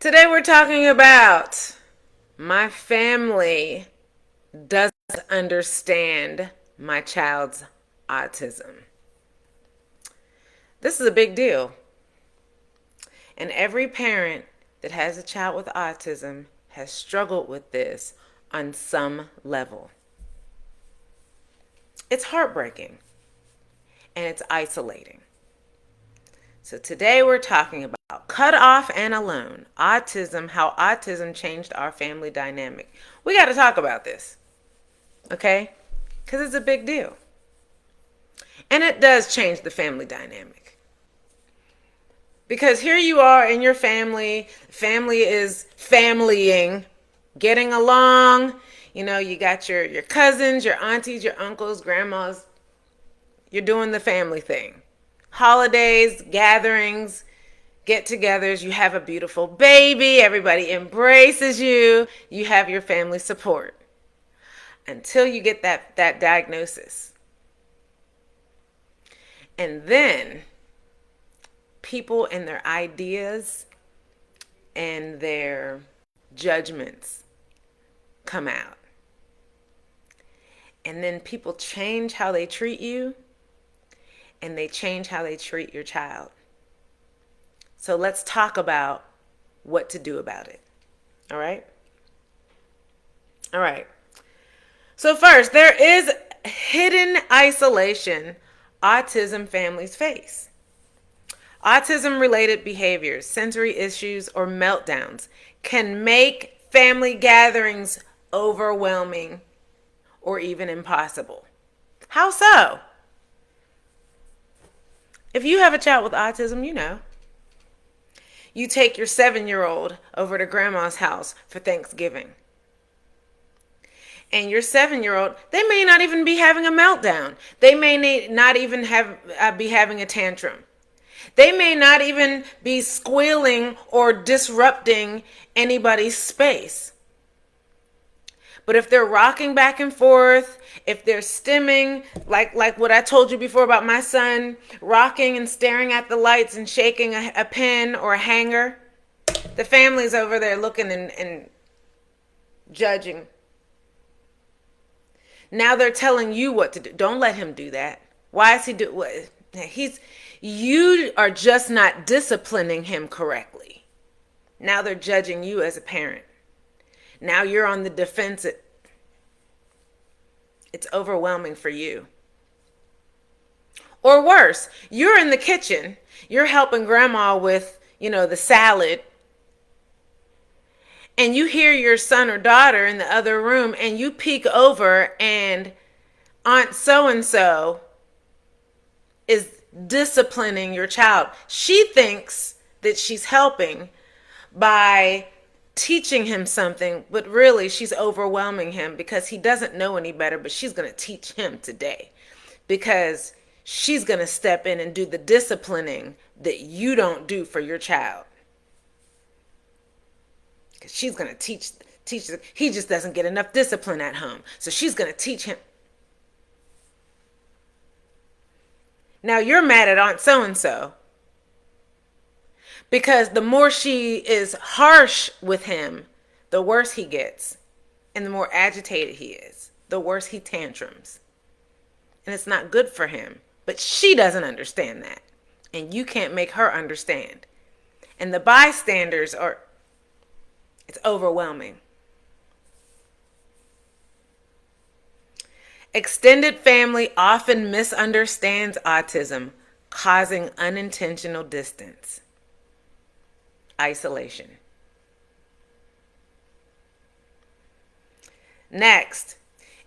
Today we're talking about my family doesn't understand my child's autism. This is a big deal. And every parent that has a child with autism has struggled with this on some level. It's heartbreaking and it's isolating. So today we're talking about cut off and alone, autism, how autism changed our family dynamic. We got to talk about this, okay? Because it's a big deal. And it does change the family dynamic. Because here you are in your family is familying, getting along. You know, you got your cousins, your aunties, your uncles, grandmas. You're doing the family thing. Holidays, gatherings, get-togethers. You have a beautiful baby. Everybody embraces you. You have your family support until you get that diagnosis. And then people and their ideas and their judgments come out. And then people change how they treat you, and they change how they treat your child. So let's talk about what to do about it. All right? All right. So first, there is hidden isolation autism families face. Autism-related behaviors, sensory issues, or meltdowns can make family gatherings overwhelming or even impossible. How so? If you have a child with autism, you know. You take your 7-year-old over to grandma's house for Thanksgiving. And your 7-year-old, they may not even be having a meltdown. They may not even be having a tantrum. They may not even be squealing or disrupting anybody's space. But if they're rocking back and forth, if they're stimming, like what I told you before about my son, rocking and staring at the lights and shaking a pen or a hanger, the family's over there looking and judging. Now they're telling you what to do. Don't let him do that. Why is he do what? You are just not disciplining him correctly. Now they're judging you as a parent. Now you're on the defensive. It's overwhelming for you. Or worse, you're in the kitchen. You're helping grandma with, the salad. And you hear your son or daughter in the other room and you peek over and Aunt so-and-so is disciplining your child. She thinks that she's helping by teaching him something, but really she's overwhelming him because he doesn't know any better, but she's going to teach him today because she's going to step in and do the disciplining that you don't do for your child. Because she's going to teach. He just doesn't get enough discipline at home. So she's going to teach him. Now you're mad at Aunt so-and-so because the more she is harsh with him, the worse he gets. And the more agitated he is, the worse he tantrums. And it's not good for him. But she doesn't understand that. And you can't make her understand. And the bystanders it's overwhelming. Extended family often misunderstands autism, causing unintentional distance, isolation. Next,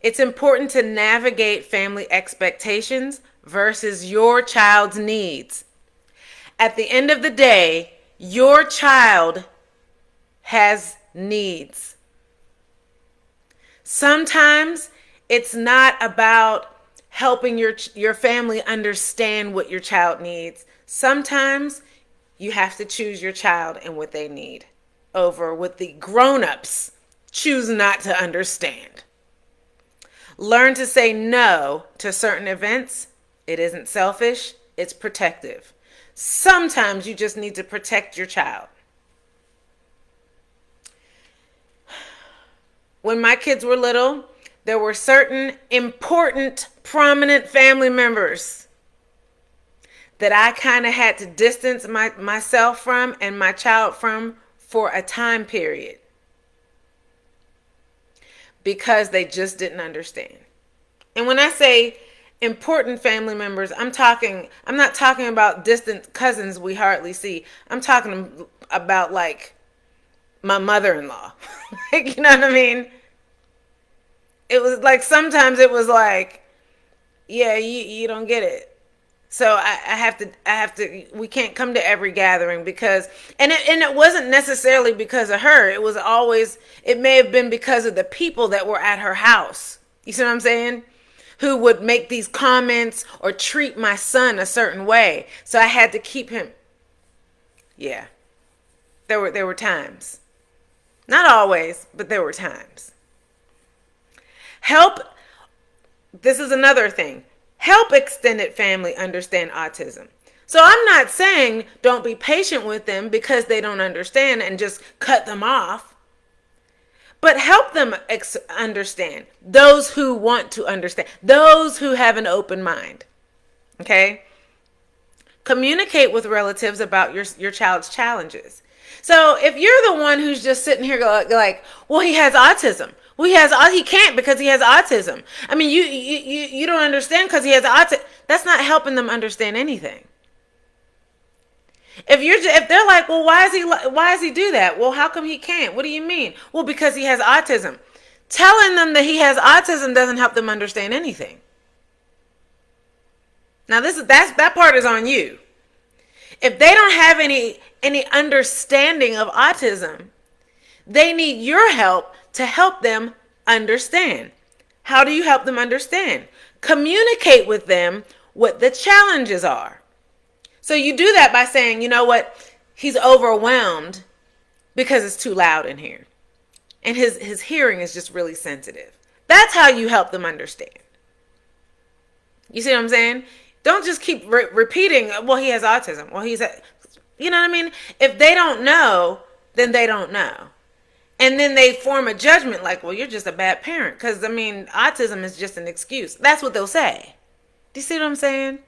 it's important to navigate family expectations versus your child's needs. At the end of the day, your child has needs. Sometimes it's not about helping your family understand what your child needs. Sometimes you have to choose your child and what they need over what the grown-ups choose not to understand. Learn to say no to certain events. It isn't selfish, it's protective. Sometimes you just need to protect your child. when my kids were little, there were certain important, prominent family members that I kind of had to distance myself from and my child from for a time period because they just didn't understand. And when I say important family members, I'm not talking about distant cousins we hardly see. I'm talking about like my mother-in-law. Like, you know what I mean? It was like sometimes it was like, yeah, you don't get it. So I have to we can't come to every gathering because and it wasn't necessarily because of her. It may have been because of the people that were at her house. You see what I'm saying? Who would make these comments or treat my son a certain way. So I had to keep him. Yeah. There were times. Not always, but there were times. This is another thing. Help extended family understand autism. So I'm not saying don't be patient with them because they don't understand and just cut them off. But help them understand. Those who want to understand. Those who have an open mind. Okay? Communicate with relatives about your child's challenges. So if you're the one who's just sitting here like, well, he has autism. Well, he can't because he has autism. I mean, you don't understand because he has autism. That's not helping them understand anything. If they're like, well, why does he do that? Well, how come he can't? What do you mean? Well, because he has autism. Telling them that he has autism doesn't help them understand anything. Now that part is on you. If they don't have any understanding of autism, they need your help to help them understand. How do you help them understand? Communicate with them what the challenges are. So you do that by saying, you know what? He's overwhelmed because it's too loud in here. And his hearing is just really sensitive. That's how you help them understand. You see what I'm saying? Don't just keep repeating, well, he has autism. Well, you know what I mean? If they don't know, then they don't know. And then they form a judgment like, well, you're just a bad parent. Because, I mean, autism is just an excuse. That's what they'll say. Do you see what I'm saying?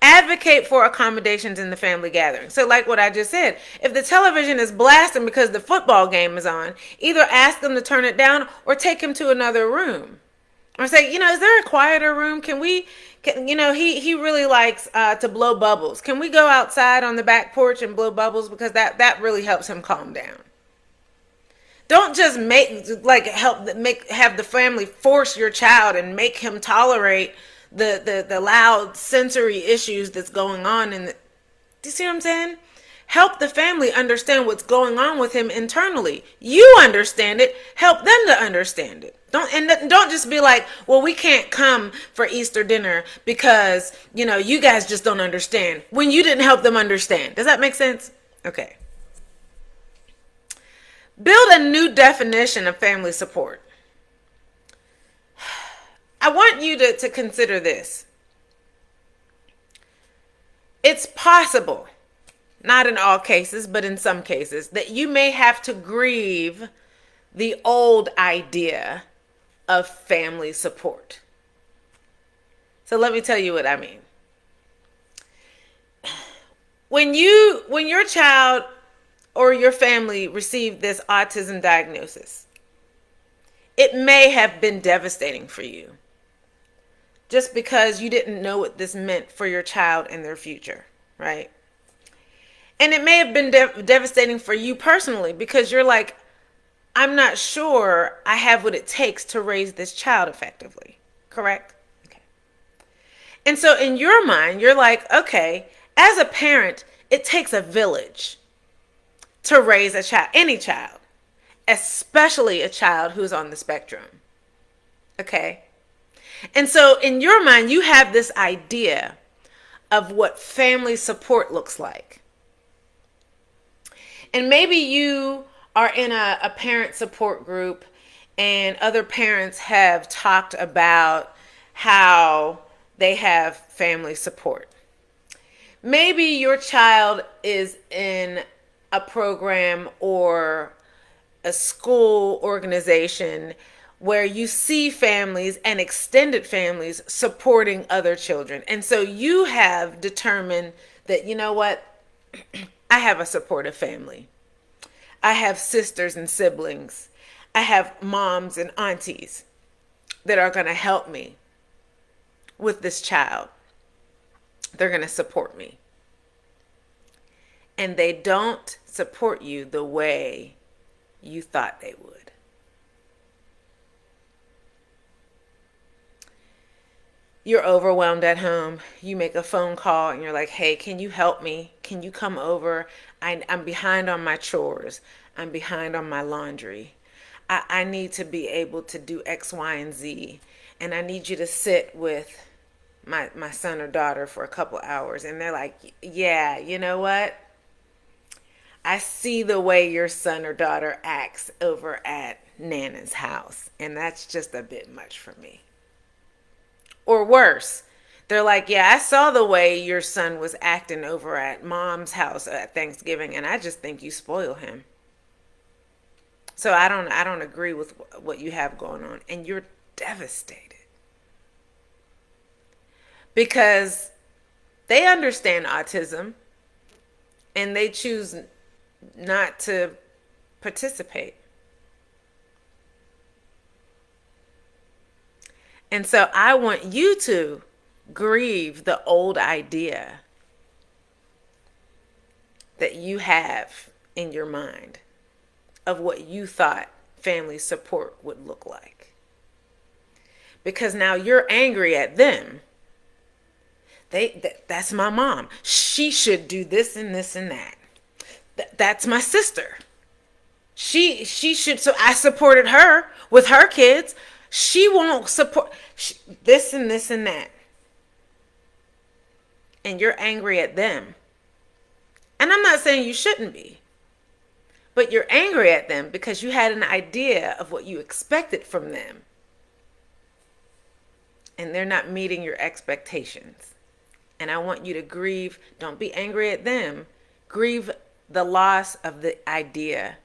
Advocate for accommodations in the family gathering. So like what I just said, if the television is blasting because the football game is on, either ask them to turn it down or take him to another room. Or say, is there a quieter room? He really likes to blow bubbles. Can we go outside on the back porch and blow bubbles? Because that really helps him calm down. Don't just have the family force your child and make him tolerate the loud sensory issues that's going on. Do you see what I'm saying? Help the family understand what's going on with him internally. You understand it. Help them to understand it. Don't just be like, well, we can't come for Easter dinner because, you guys just don't understand when you didn't help them understand. Does that make sense? Okay. Build a new definition of family support. I want you to consider this. It's possible, not in all cases, but in some cases, that you may have to grieve the old idea of family support. So let me tell you what I mean. When your child or your family received this autism diagnosis, it may have been devastating for you just because you didn't know what this meant for your child and their future, right? And it may have been devastating for you personally because you're like, I'm not sure I have what it takes to raise this child effectively, correct? Okay. And so in your mind, you're like, okay, as a parent, it takes a village to raise a child, any child, especially a child who's on the spectrum. Okay? And so in your mind, you have this idea of what family support looks like. And maybe you are in a parent support group and other parents have talked about how they have family support. Maybe your child is in a program or a school organization where you see families and extended families supporting other children. And so you have determined that, you know what? I have a supportive family. I have sisters and siblings. I have moms and aunties that are going to help me with this child. They're going to support me. And they don't support you the way you thought they would. You're overwhelmed at home. You make a phone call and you're like, hey, can you help me? Can you come over? I'm behind on my chores. I'm behind on my laundry. I need to be able to do X, Y, and Z. And I need you to sit with my son or daughter for a couple hours. And they're like, yeah, you know what? I see the way your son or daughter acts over at Nana's house. And that's just a bit much for me. Or worse, they're like, yeah, I saw the way your son was acting over at mom's house at Thanksgiving, and I just think you spoil him. So I don't agree with what you have going on, and you're devastated. Because they understand autism and they choose not to participate. And so I want you to grieve the old idea that you have in your mind of what you thought family support would look like. Because now you're angry at them. That's my mom. She should do this and this and that. That's my sister. She should. So I supported her with her kids. She won't support this and this and that. And you're angry at them. And I'm not saying you shouldn't be. But you're angry at them because you had an idea of what you expected from them. And they're not meeting your expectations. And I want you to grieve. Don't be angry at them. Grieve the loss of the idea.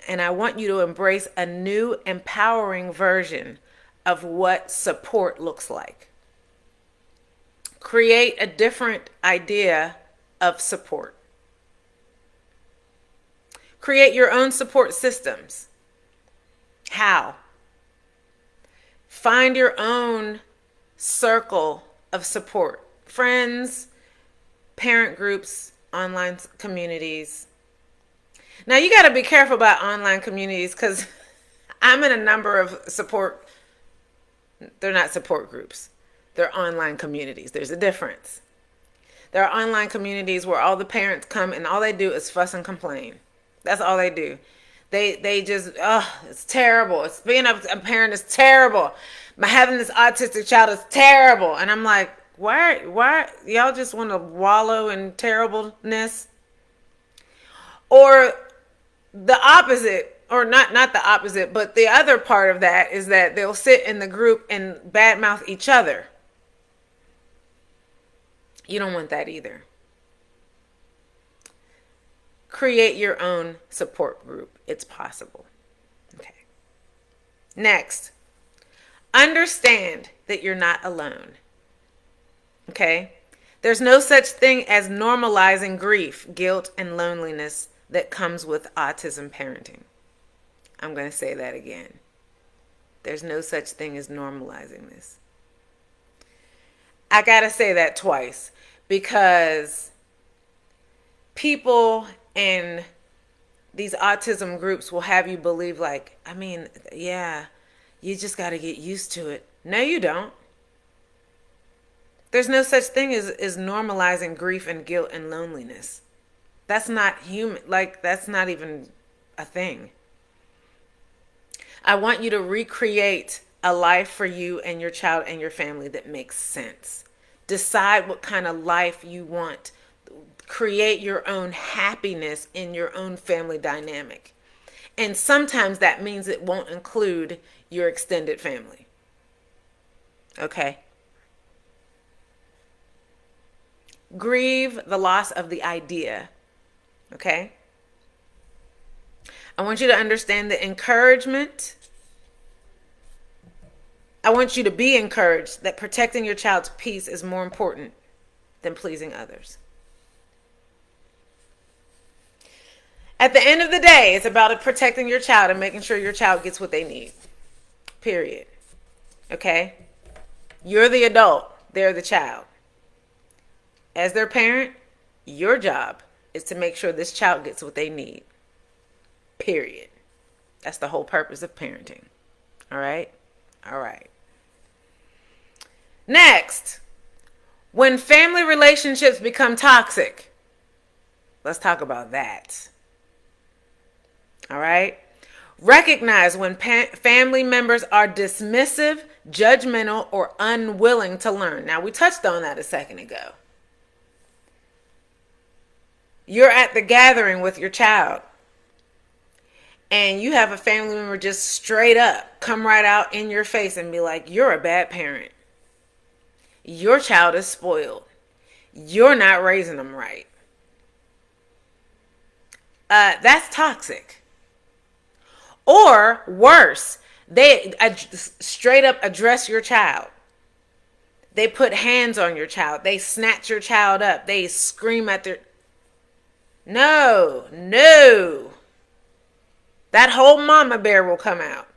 And I want you to embrace a new, empowering version of what support looks like. Create a different idea of support. Create your own support systems. How? Find your own circle of support. Friends, parent groups, online communities. Now, you got to be careful about online communities because I'm in a number of support. They're not support groups. They're online communities. There's a difference. There are online communities where all the parents come and all they do is fuss and complain. That's all they do. They just, it's terrible. It's being a parent is terrible. Having this autistic child is terrible. And I'm like, why y'all just want to wallow in terribleness? Or the opposite, or not the opposite, but the other part of that is that they'll sit in the group and badmouth each other. You don't want that either. Create your own support group. It's possible. Okay. Next, understand that you're not alone. Okay? There's no such thing as normalizing grief, guilt, and loneliness that comes with autism parenting. I'm going to say that again. There's no such thing as normalizing this. I got to say that twice because people in these autism groups will have you believe like, yeah, you just got to get used to it. No, you don't. There's no such thing as normalizing grief and guilt and loneliness. That's not human. Like, that's not even a thing. I want you to recreate a life for you and your child and your family that makes sense. Decide what kind of life you want. Create your own happiness in your own family dynamic. And sometimes that means it won't include your extended family. Okay? Grieve the loss of the idea. Okay? I want you to understand the encouragement. I want you to be encouraged that protecting your child's peace is more important than pleasing others. At the end of the day, it's about protecting your child and making sure your child gets what they need. Period. Okay? You're the adult. They're the child. As their parent, your job is to make sure this child gets what they need. Period. That's the whole purpose of parenting. All right? All right. Next, when family relationships become toxic, let's talk about that. All right? Recognize when family members are dismissive, judgmental, or unwilling to learn. Now, we touched on that a second ago. You're at the gathering with your child, and you have a family member just straight up come right out in your face and be like, you're a bad parent. Your child is spoiled. You're not raising them right. That's toxic. Or worse, they straight up address your child. They put hands on your child. They snatch your child up. They scream at their... No. That whole mama bear will come out.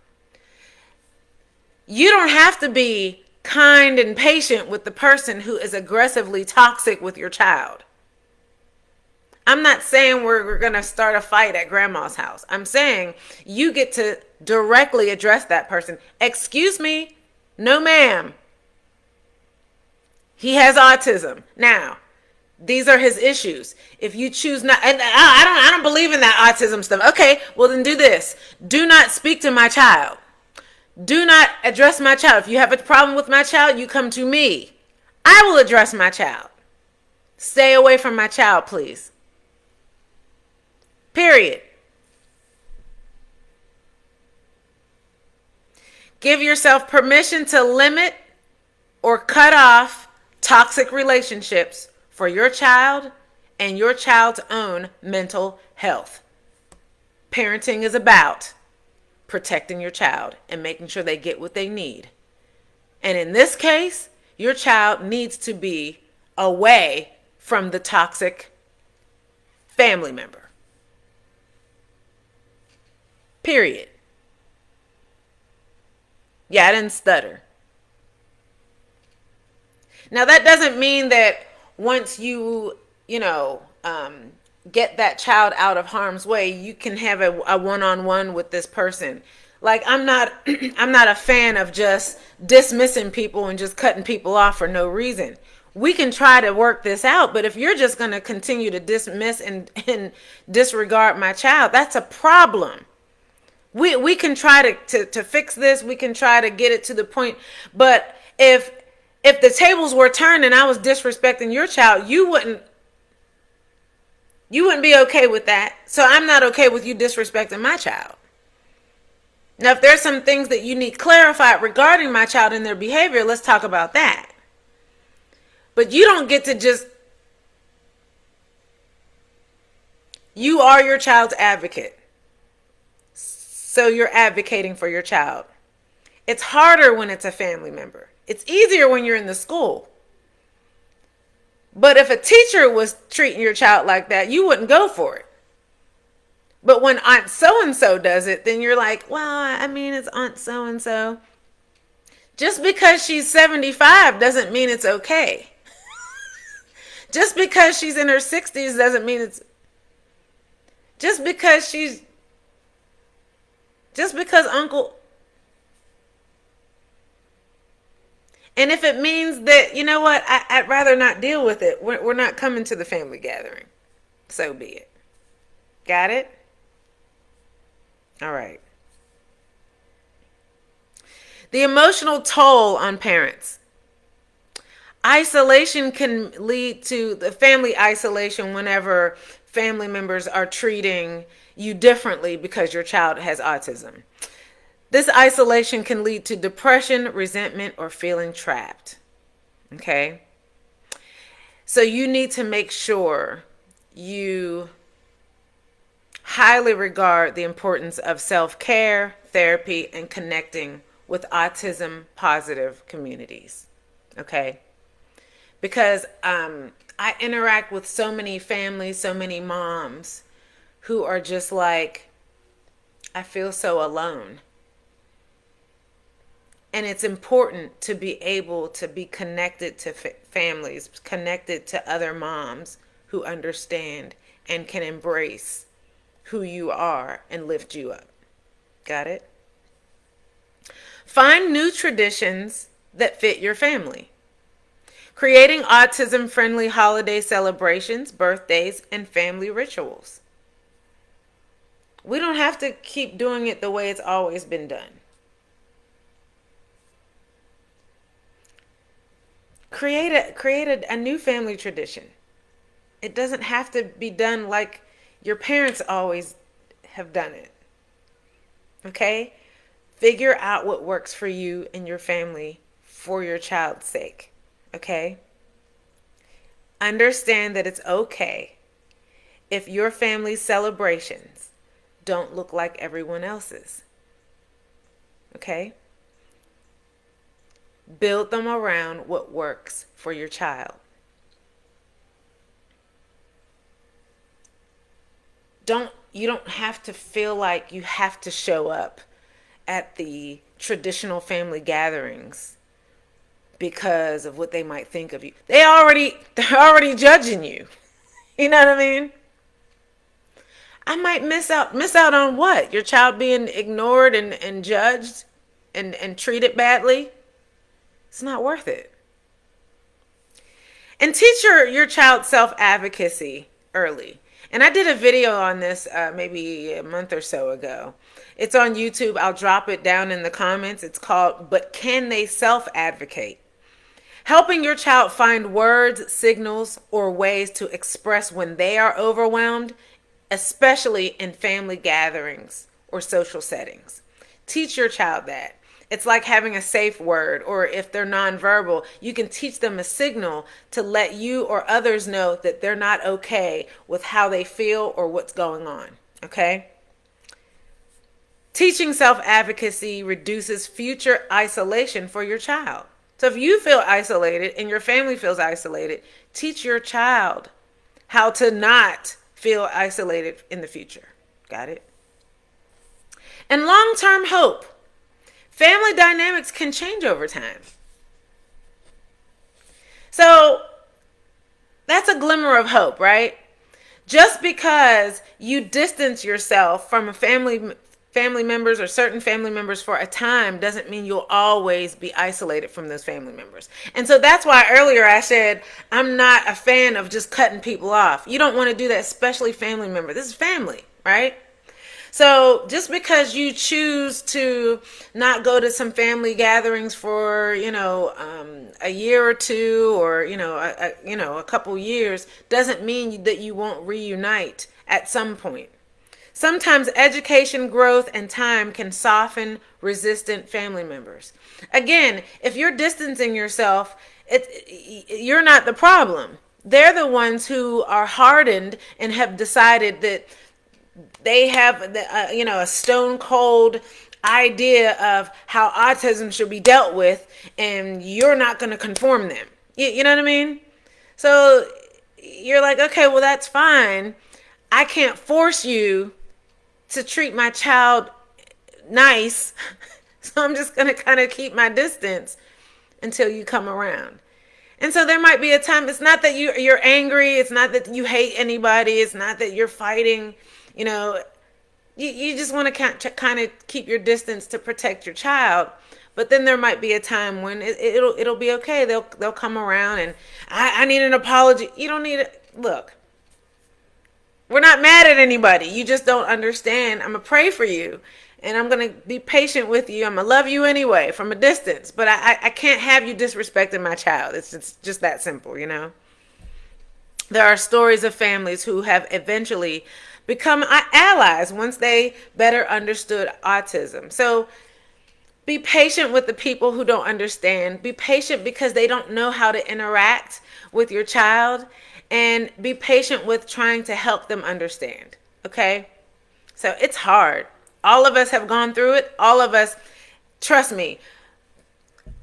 You don't have to be kind and patient with the person who is aggressively toxic with your child. I'm not saying we're going to start a fight at grandma's house. I'm saying you get to directly address that person. Excuse me? No, ma'am. He has autism. Now, these are his issues. If you choose not, and I don't believe in that autism stuff. Okay, well then do this. Do not speak to my child. Do not address my child. If you have a problem with my child, you come to me. I will address my child. Stay away from my child, please. Period. Give yourself permission to limit or cut off toxic relationships for your child and your child's own mental health. Parenting is about protecting your child and making sure they get what they need. And in this case, your child needs to be away from the toxic family member. Period. Yeah, I didn't stutter. Now, that doesn't mean that once you get that child out of harm's way, you can have a one-on-one with this person. Like, I'm not a fan of just dismissing people and just cutting people off for no reason. We can try to work this out, but if you're just going to continue to dismiss and disregard my child, that's a problem. We can try to fix this. We can try to get it to the point. But if the tables were turned and I was disrespecting your child, you wouldn't be okay with that. So I'm not okay with you disrespecting my child. Now, if there's some things that you need clarified regarding my child and their behavior, let's talk about that. But you don't get to just... You are your child's advocate. So you're advocating for your child. It's harder when it's a family member. It's easier when you're in the school. But if a teacher was treating your child like that, you wouldn't go for it. But when Aunt so-and-so does it, then you're like, well, I mean, it's Aunt so-and-so. Just because she's 75 doesn't mean it's okay. Just because she's in her 60s doesn't mean it's... Just because Uncle... And if it means that, you know what, I'd rather not deal with it. We're not coming to the family gathering. So be it. Got it? All right. The emotional toll on parents. Isolation can lead to the family isolation whenever family members are treating you differently because your child has autism. This isolation can lead to depression, resentment, or feeling trapped. Okay? So you need to make sure you highly regard the importance of self-care, therapy, and connecting with autism positive communities. Okay? Because I interact with so many families, so many moms who are just like, I feel so alone. And it's important to be able to be connected to families, connected to other moms who understand and can embrace who you are and lift you up. Got it? Find new traditions that fit your family. Creating autism-friendly holiday celebrations, birthdays, and family rituals. We don't have to keep doing it the way it's always been done. Create a new family tradition. It doesn't have to be done like your parents always have done it. Okay? Figure out what works for you and your family for your child's sake. Okay? Understand that it's okay if your family's celebrations don't look like everyone else's. Okay? Build them around what works for your child. You don't have to feel like you have to show up at the traditional family gatherings because of what they might think of you. They're already judging you. You know what I mean? I might miss out on what? Your child being ignored and judged and treated badly? It's not worth it. And teach your child self-advocacy early. And I did a video on this maybe a month or so ago. It's on YouTube. I'll drop it down in the comments. It's called, But Can They Self-Advocate? Helping your child find words, signals, or ways to express when they are overwhelmed, especially in family gatherings or social settings. Teach your child that. It's like having a safe word, or if they're nonverbal, you can teach them a signal to let you or others know that they're not okay with how they feel or what's going on, okay? Teaching self-advocacy reduces future isolation for your child. So if you feel isolated and your family feels isolated, teach your child how to not feel isolated in the future. Got it? And long-term hope. Family dynamics can change over time. So that's a glimmer of hope, right? Just because you distance yourself from a family members or certain family members for a time doesn't mean you'll always be isolated from those family members. And so that's why earlier I said I'm not a fan of just cutting people off. You don't want to do that, especially family members. This is family, right? So just because you choose to not go to some family gatherings for, a year or two or, a couple years doesn't mean that you won't reunite at some point. Sometimes education, growth, and time can soften resistant family members. Again, if you're distancing yourself, you're not the problem. They're the ones who are hardened and have decided that they have, a stone cold idea of how autism should be dealt with, and you're not going to conform them. You know what I mean? So you're like, okay, well, that's fine. I can't force you to treat my child nice, so I'm just going to kind of keep my distance until you come around. And so there might be a time, it's not that you're angry, it's not that you hate anybody, it's not that you're fighting. You just want to kind of keep your distance to protect your child. But then there might be a time when it'll be okay. They'll come around and I need an apology. You don't need it. Look, we're not mad at anybody. You just don't understand. I'm going to pray for you and I'm going to be patient with you. I'm going to love you anyway from a distance. But I can't have you disrespecting my child. It's just that simple, There are stories of families who have eventually become allies once they better understood autism. So be patient with the people who don't understand. Be patient because they don't know how to interact with your child. And be patient with trying to help them understand. Okay? So it's hard. All of us have gone through it. All of us, trust me,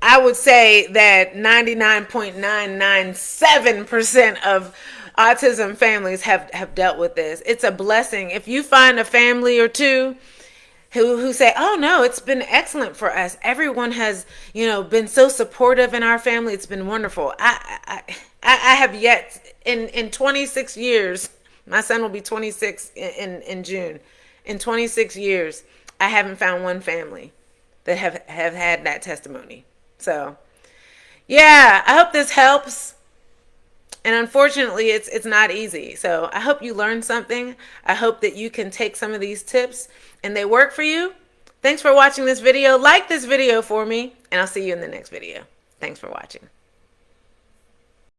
I would say that 99.997% of autism families have dealt with this. It's a blessing. If you find a family or two who say, "Oh no, it's been excellent for us. Everyone has, been so supportive in our family. It's been wonderful." I have yet in 26 years. My son will be 26 in June. In 26 years, I haven't found one family that have had that testimony. So, yeah, I hope this helps. And unfortunately, it's not easy. So I hope you learned something. I hope that you can take some of these tips and they work for you. Thanks for watching this video. Like this video for me, and I'll see you in the next video. Thanks for watching.